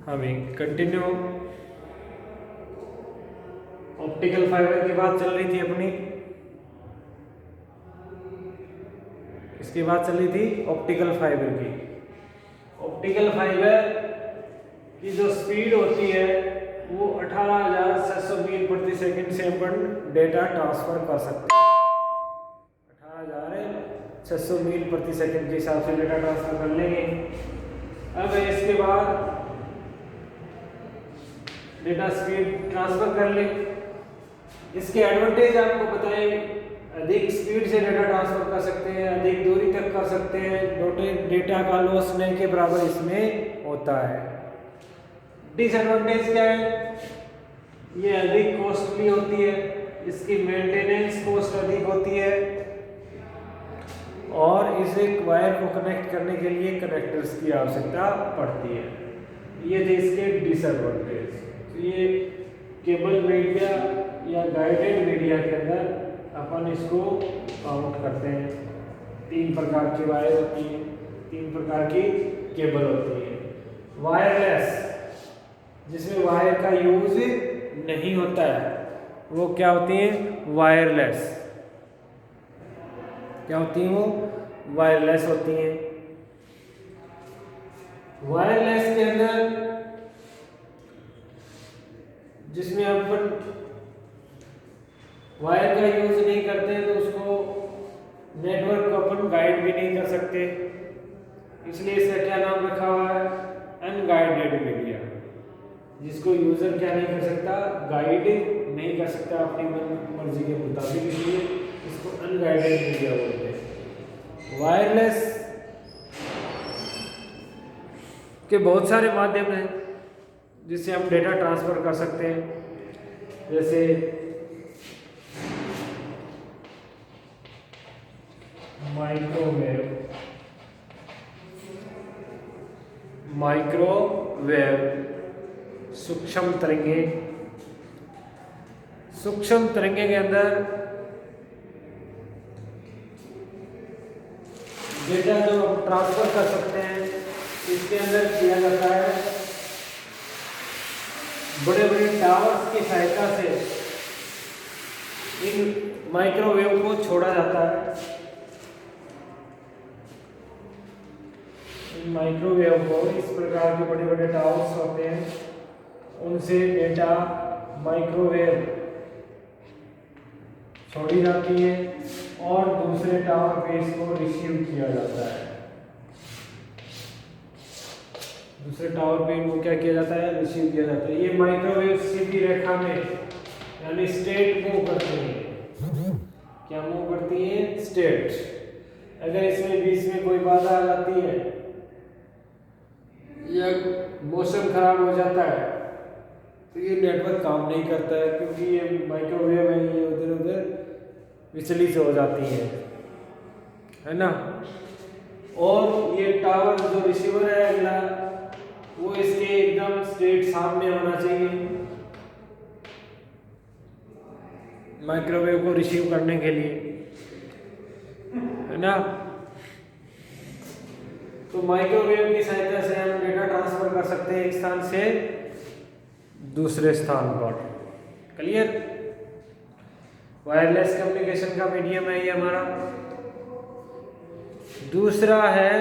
अभी continue optical fibre की बात चल रही थी अपनी। इसकी बात चल रही थी ऑप्टिकल फाइबर की। ऑप्टिकल फाइबर की जो स्पीड होती है वो 18,600 मील प्रति सेकंड से अपन डेटा ट्रांसफर कर सकते हैं। 18,600 मील प्रति सेकंड के हिसाब से डेटा ट्रांसफर कर लेंगे। अब इसके बाद डेटा स्पीड ट्रांसफर कर ले। इसके एडवांटेज आपको बताएं, अधिक स्पीड से डेटा ट्रांसफर कर सकते हैं, अधिक दूरी तक कर सकते हैं, डेटा का लॉस नहीं के बराबर इसमें होता है। डिसएडवांटेज क्या है? ये अधिक कॉस्टली होती है, इसकी मेंटेनेंस कॉस्ट अधिक होती है और इसे वायर को कनेक्ट करने के लिए कनेक्टर्स की आवश्यकता पड़ती है। ये थे इसके डिसएडवांटेज। तो ये केबल मीडिया या गाइडेड मीडिया के अंदर अपन इसको काउंट करते हैं। 3 प्रकार की वायर होती है, 3 प्रकार की केबल होती है। वायरलेस, जिसमें वायर का यूज नहीं होता है, वो क्या होती है? वायरलेस। क्या होती है वो? वायरलेस होती है। वायरलेस के अंदर जिसमें अपन वायर का यूज नहीं करते हैं तो उसको नेटवर्क को अपन गाइड भी नहीं कर सकते, इसलिए इसका क्या नाम रखा हुआ है? Unguided media. जिसको यूजर क्या नहीं कर सकता? गाइड नहीं कर सकता अपनी मर्जी के मुताबिक, इसलिए इसको अनगाइडेड मीडिया बोलते हैं। वायरलेस के बहुत सारे माध्यम हैं जिससे हम डेटा ट्रांसफर कर सकते हैं, जैसे माइक्रोवेव, सूक्ष्म तरंगे। सूक्ष्म तरंगे के अंदर डेटा जो हम ट्रांसफर कर सकते हैं, इसके अंदर किया जाता है बड़े बड़े टावर्स की सहायता से इन माइक्रोवेव को छोड़ा जाता है। इन माइक्रोवेव को इस प्रकार के बड़े बड़े टावर्स होते हैं, उनसे डेटा माइक्रोवेव छोड़ी जाती है और दूसरे टावर पे इसको रिसीव किया जाता है। दूसरे टावर पे इनको क्या किया जाता है? रिसीव किया जाता है। ये माइक्रोवेव सीधी रेखा में यानी स्टेट मूव करती है। क्या मूव करती है? स्टेट। अगर इसमें बीच में कोई बाधा आ जाती है या मौसम खराब हो जाता है तो ये नेटवर्क काम नहीं करता है, क्योंकि ये माइक्रोवेव है, ये उधर उधर विचलित हो जाती है ना। और ये टावर जो रिसीवर है अगला, वो इसके एकदम स्ट्रेट सामने होना चाहिए माइक्रोवेव को रिसीव करने के लिए, है ना। तो माइक्रोवेव की सहायता से हम डेटा ट्रांसफर कर सकते हैं एक स्थान से दूसरे स्थान पर। क्लियर? वायरलेस कम्युनिकेशन का मीडियम है ये हमारा। दूसरा है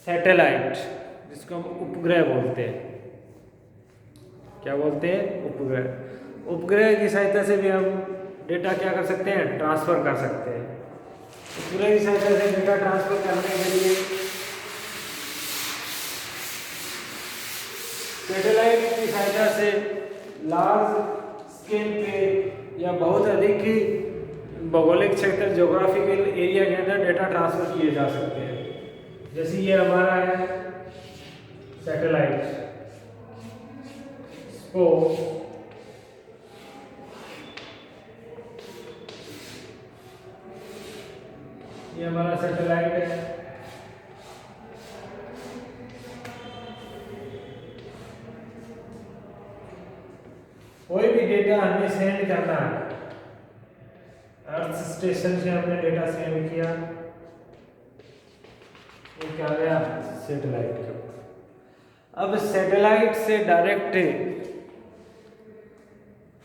सैटेलाइट, जिसको हम उपग्रह बोलते हैं। क्या बोलते हैं? उपग्रह। उपग्रह की सहायता से भी हम डेटा क्या कर सकते हैं? ट्रांसफर कर सकते हैं। उपग्रह की सहायता से डेटा ट्रांसफर करने के लिए सैटेलाइट की सहायता से लार्ज स्केल पे या बहुत अधिक ही भौगोलिक क्षेत्र ज्योग्राफिकल एरिया के अंदर डेटा ट्रांसफर किए जा सकते हैं। जैसे ये हमारा है सैटेलाइट स्कोप, ये हमारा सैटेलाइट है। कोई भी डेटा हमें सेंड करना है, अर्थ स्टेशन से हमने डेटा सेंड किया, ये क्या गया? सैटेलाइट के ऊपर। अब सैटेलाइट से डायरेक्ट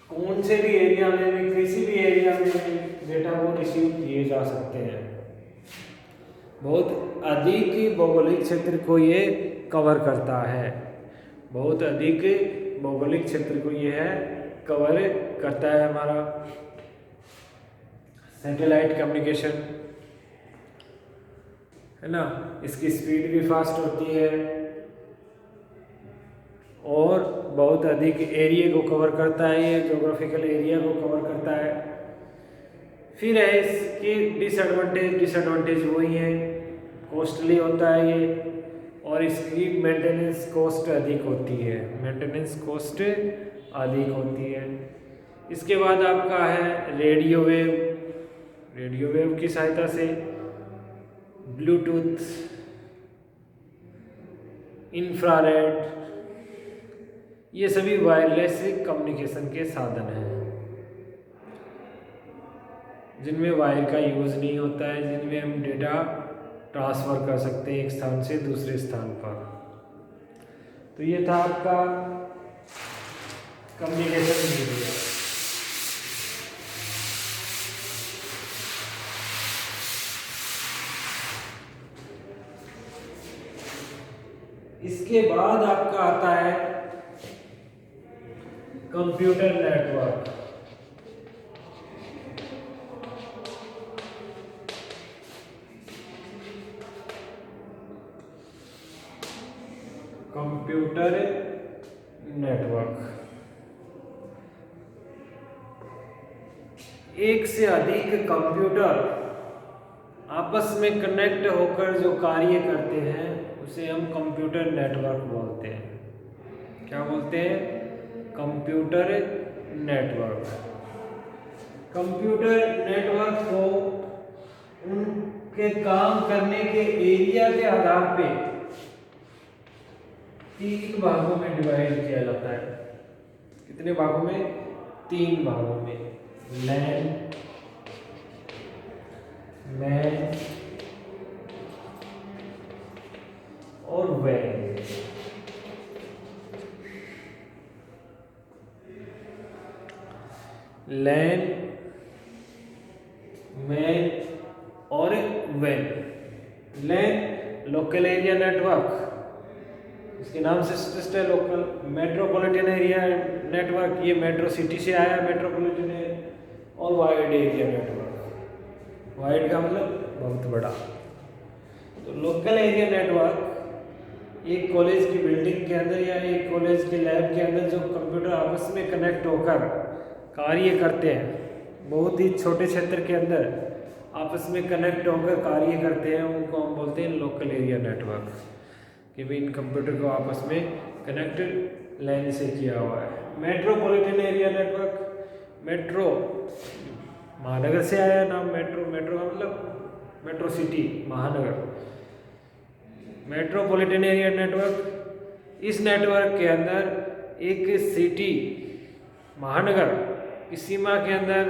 कौन से भी एरिया में, किसी भी एरिया में डेटा वो रिसीव किए जा सकते हैं। बहुत अधिक भौगोलिक क्षेत्र को ये कवर करता है, बहुत अधिक भौगोलिक क्षेत्र को ये है कवर करता है हमारा सैटेलाइट कम्युनिकेशन, है ना। इसकी स्पीड भी फास्ट होती है और बहुत अधिक एरिया को कवर करता है, ये ज्योग्राफिकल एरिया को कवर करता है। फिर है इसकी डिसएडवांटेज वही है, कॉस्टली होता है ये, और इसकी मेंटेनेंस कॉस्ट अधिक होती है, मेंटेनेंस कॉस्ट अधिक होती है। इसके बाद आपका है रेडियो वेव, रेडियो वेव की सहायता से ब्लूटूथ, इंफ्रारेड, ये सभी वायरलेस कम्युनिकेशन के साधन हैं जिनमें वायर का यूज़ नहीं होता है, जिनमें हम डेटा ट्रांसफ़र कर सकते हैं एक स्थान से दूसरे स्थान पर। तो ये था आपका कम्युनिकेशन मीडिया। इसके बाद आपका आता है कंप्यूटर नेटवर्क। कंप्यूटर नेटवर्क एक से अधिक कंप्यूटर आपस में कनेक्ट होकर जो कार्य करते हैं उसे हम कंप्यूटर नेटवर्क बोलते हैं। क्या बोलते हैं? Computer network. कंप्यूटर नेटवर्क को उनके काम करने के एरिया के आधार पे 3 भागों में डिवाइड किया जाता है। कितने भागों में? 3 भागों में। लैन, मैन और वैन। लैन, मैन और वैन। लैन लोकल एरिया नेटवर्क, इसके नाम से स्पष्ट है लोकल। मेट्रोपॉलिटन एरिया नेटवर्क, ये मेट्रो सिटी से आया मेट्रोपॉलिटन है। और वाइड एरिया नेटवर्क, वाइड का मतलब बहुत बड़ा। तो लोकल एरिया नेटवर्क एक कॉलेज की बिल्डिंग के अंदर या एक कॉलेज के लैब के अंदर जो कंप्यूटर आपस में कनेक्ट होकर कार्य करते हैं, बहुत ही छोटे क्षेत्र के अंदर आपस में कनेक्ट होकर कार्य करते हैं, उनको हम बोलते हैं लोकल एरिया नेटवर्क। कि भी इन कंप्यूटर को आपस में कनेक्टेड लाइन से किया हुआ है। मेट्रोपॉलिटन एरिया नेटवर्क, मेट्रो महानगर से आया नाम मेट्रो। मेट्रो का मतलब मेट्रो सिटी, महानगर। मेट्रोपॉलिटन एरिया नेटवर्क, इस नेटवर्क के अंदर एक सिटी, महानगर की सीमा के अंदर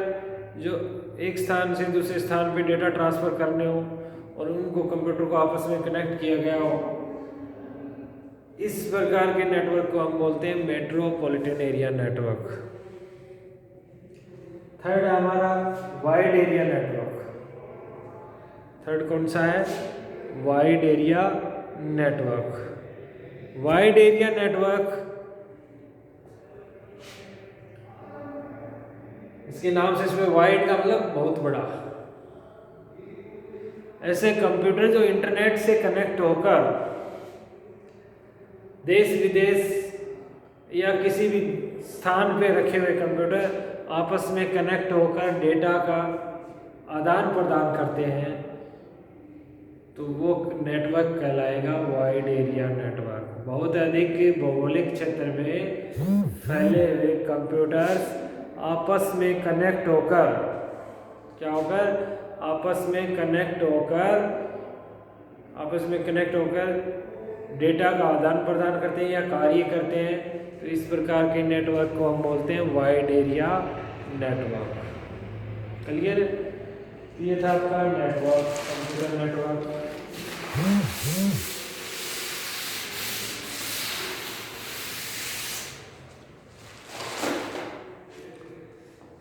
जो एक स्थान से दूसरे स्थान पे डेटा ट्रांसफ़र करने हो और उनको कंप्यूटर को आपस में कनेक्ट किया गया हो, इस प्रकार के नेटवर्क को हम बोलते हैं मेट्रोपॉलिटन एरिया नेटवर्क। थर्ड हमारा वाइड एरिया नेटवर्क। थर्ड कौन सा है? Wide area network. Wide area network, इसके नाम से इसमें वाइड का मतलब बहुत बड़ा। ऐसे कंप्यूटर जो इंटरनेट से कनेक्ट होकर देश विदेश या किसी भी स्थान पे रखे हुए कंप्यूटर आपस में कनेक्ट होकर डेटा का आदान प्रदान करते हैं, तो वो नेटवर्क कहलाएगा वाइड एरिया नेटवर्क। बहुत अधिक भौगोलिक क्षेत्र में फैले हुए कंप्यूटर्स आपस में कनेक्ट होकर, क्या होकर? आपस में कनेक्ट होकर डेटा का आदान प्रदान करते हैं या कार्य करते हैं, तो इस प्रकार के नेटवर्क को हम बोलते हैं वाइड एरिया नेटवर्क। क्लियर? ये था आपका नेटवर्क, कंप्यूटर नेटवर्क।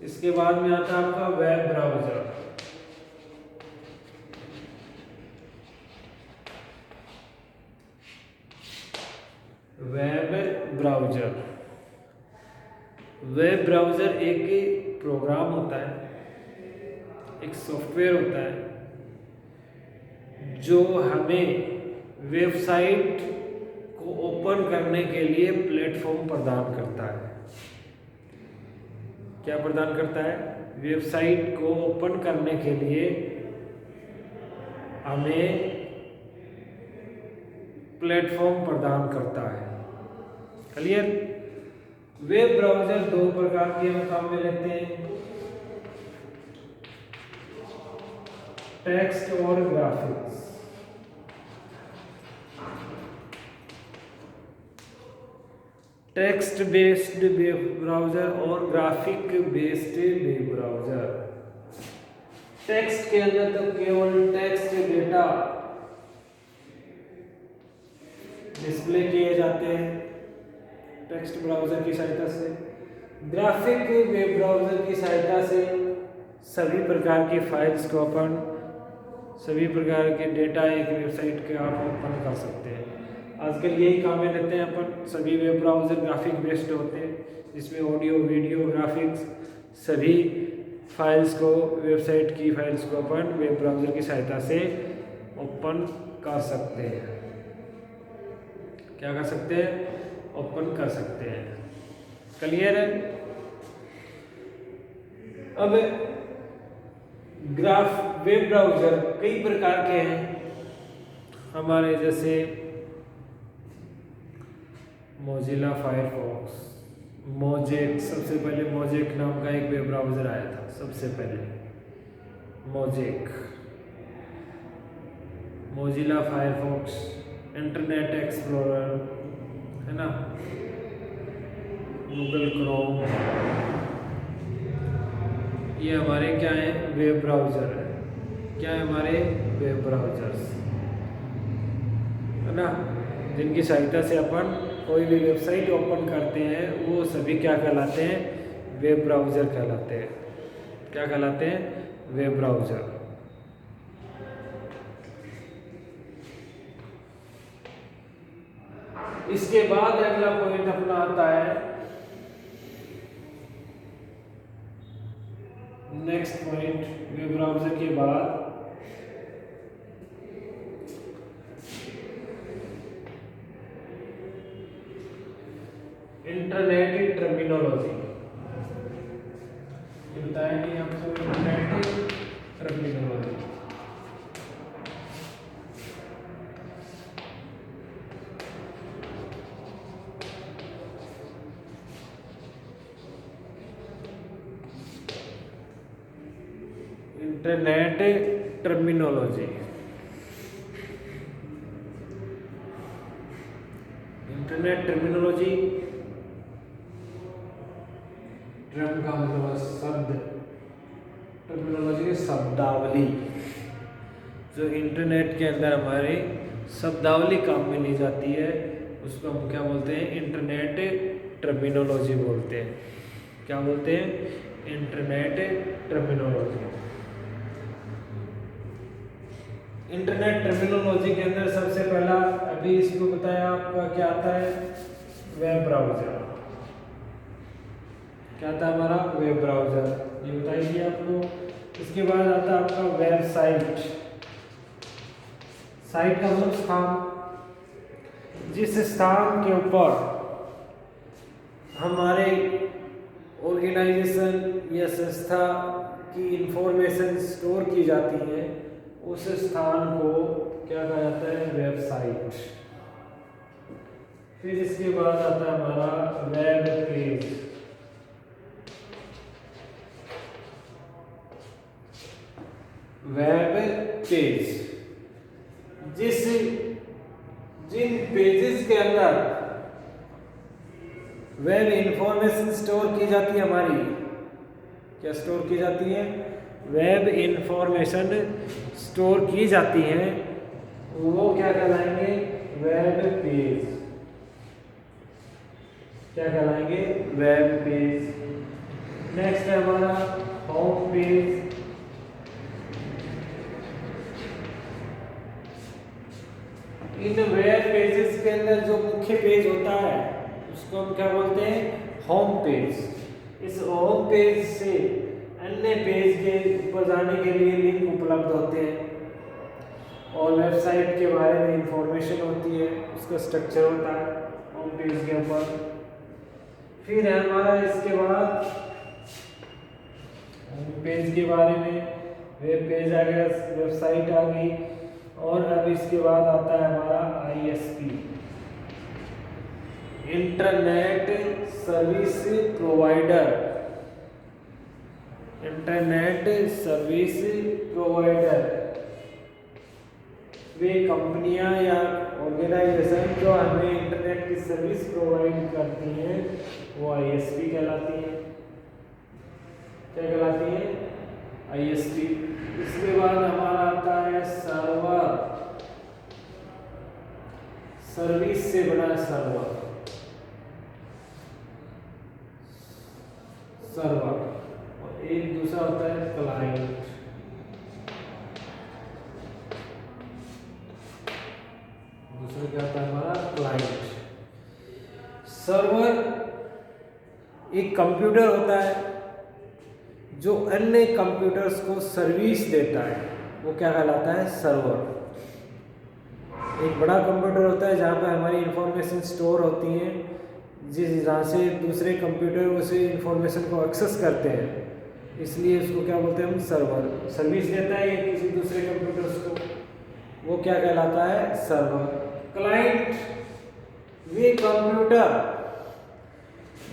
इसके बाद में आता है आपका web browser. Web browser, web browser एक प्रोग्राम होता है, एक सॉफ्टवेयर होता है जो हमें वेबसाइट को ओपन करने के लिए प्लेटफॉर्म प्रदान करता है। क्या प्रदान करता है? वेबसाइट को ओपन करने के लिए हमें प्लेटफॉर्म प्रदान करता है। क्लियर? वेब ब्राउजर दो प्रकार के हम काम में लेते हैं, टेक्स्ट और graphics. Text based web browser और graphic based web browser. Text के अंदर तो केवल टेक्स्ट डेटा डिस्प्ले किए जाते हैं टेक्स्ट ब्राउजर की सहायता से। ग्राफिक वेब ब्राउजर की सहायता से सभी प्रकार की फाइल्स को अपन, सभी प्रकार के डेटा एक वेबसाइट के आप ओपन कर सकते हैं। आजकल यही काम में लेते हैं अपन। सभी वेब ब्राउजर ग्राफिक बेस्ड होते हैं, जिसमें ऑडियो, वीडियो, ग्राफिक्स सभी फाइल्स को, वेबसाइट की फाइल्स को अपन वेब ब्राउजर की सहायता से ओपन कर सकते हैं। क्या कर सकते हैं? ओपन कर सकते हैं। क्लियर है? अब वेब ब्राउजर कई प्रकार के हैं हमारे, जैसे मोजिला फायरफॉक्स, मोजेक। सबसे पहले मोजेक नाम का एक वेब ब्राउजर आया था, सबसे पहले mosaic, Mozilla Firefox, internet explorer, है ना, गूगल क्रोम, ये हमारे क्या है? वेब ब्राउजर है। क्या है? हमारे वेब ब्राउजर्स, है ना, जिनकी सहायता से अपन कोई भी वेबसाइट ओपन करते हैं, वो सभी क्या कहलाते हैं? वेब ब्राउजर कहलाते हैं। क्या कहलाते हैं? Web browser. इसके बाद अगला पॉइंट अपना आता है, नेक्स्ट पॉइंट वेब ब्राउजर के बाद इंटरनेट टर्मिनोलॉजी। बताया कि आपको internet terminology. Internet terminology, internet terminology term का मतलब शब्द, टर्मिनोलॉजी की शब्दावली। जो इंटरनेट के अंदर हमारे शब्दावली काम में ली जाती है, उसको हम क्या बोलते हैं? इंटरनेट टर्मिनोलॉजी बोलते हैं। क्या बोलते हैं? Internet terminology. इंटरनेट टर्मिनोलॉजी के अंदर सबसे पहला अभी इसको बताया आपका क्या आता है? Web browser. क्या आता है हमारा? वेब ब्राउजर, ये बताइए आपको। इसके बाद आता है आपका वेबसाइट। साइट का मतलब स्थान, जिस स्थान के ऊपर हमारे ऑर्गेनाइजेशन या संस्था की इंफॉर्मेशन स्टोर की जाती है, उस स्थान को क्या कहा जाता है? वेबसाइट। फिर इसके बाद आता है हमारा वेब पेज। वेब पेज, जिन पेजेस के अंदर वेब इंफॉर्मेशन स्टोर की जाती है हमारी, क्या स्टोर की जाती है? वेब इंफॉर्मेशन स्टोर की जाती है, वो क्या कहलाएंगे? Web page. क्या कहलाएंगे? Web page. नेक्स्ट है हमारा होम पेज। इन वेब पेजेस के अंदर जो मुख्य पेज होता है उसको हम क्या बोलते हैं, होम पेज। इस होम पेज से अन्य पेज के ऊपर जाने के लिए लिंक उपलब्ध होते हैं और वेबसाइट के बारे में इंफॉर्मेशन होती है, उसका स्ट्रक्चर होता है होम पेज के ऊपर। फिर है हमारा इसके बाद होम पेज के बारे में, वेब पेज आ गया, वेबसाइट आ गई, और अब इसके बाद आता है हमारा ISP, internet service provider. Internet service provider वे कंपनियां या ऑर्गेनाइजेशन जो हमें इंटरनेट की सर्विस प्रोवाइड करती हैं वो ISP कहलाती हैं। क्या कहलाती है, ISP। इसके बाद हमारा आता है सर्वर, सर्विस से बना सर्वर, सर्वर, और एक दूसरा होता है क्लाइंट। दूसरा क्या होता है हमारा, क्लाइंट। सर्वर एक कंप्यूटर होता है जो अन्य कंप्यूटर्स को सर्विस देता है, वो क्या कहलाता है, सर्वर। एक बड़ा कंप्यूटर होता है जहाँ पर हमारी इंफॉर्मेशन स्टोर होती है, जहाँ से दूसरे कंप्यूटर उस इंफॉर्मेशन को एक्सेस करते हैं, इसलिए उसको क्या बोलते हैं हम, सर्वर। सर्विस देता है ये किसी दूसरे कंप्यूटर्स को, वो क्या कहलाता है, सर्वर। क्लाइंट वे कंप्यूटर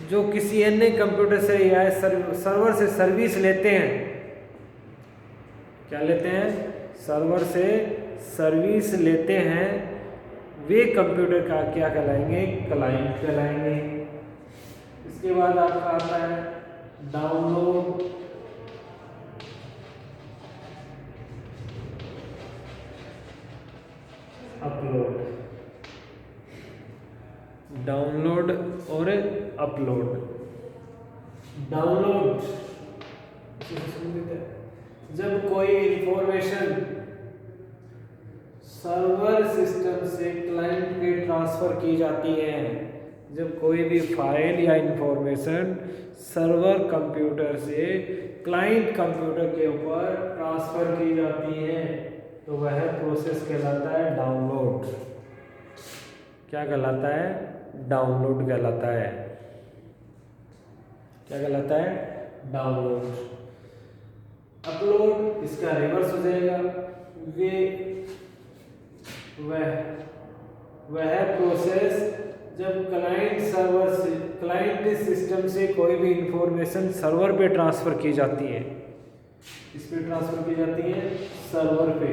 जो किसी अन्य कंप्यूटर से या सर्वर से सर्विस लेते हैं। क्या लेते हैं, सर्वर से सर्विस लेते हैं, वे कंप्यूटर का क्या कहलाएंगे, क्लाइंट कहलाएंगे। इसके बाद आपका आता है डाउनलोड, अपलोड। डाउनलोड और अपलोड। डाउनलोड जब कोई इंफॉर्मेशन सर्वर सिस्टम से क्लाइंट पे ट्रांसफर की जाती है, जब कोई भी फाइल या इंफॉर्मेशन सर्वर कंप्यूटर से क्लाइंट कंप्यूटर के ऊपर ट्रांसफर की जाती है तो वह प्रोसेस कहलाता है डाउनलोड। क्या कहलाता है, डाउनलोड कहलाता है। क्या कहलाता है, डाउनलोड। अपलोड इसका रिवर्स हो जाएगा, वह प्रोसेस जब क्लाइंट सिस्टम से कोई भी इंफॉर्मेशन सर्वर पे ट्रांसफर की जाती है, इस पे ट्रांसफर की जाती है सर्वर पे।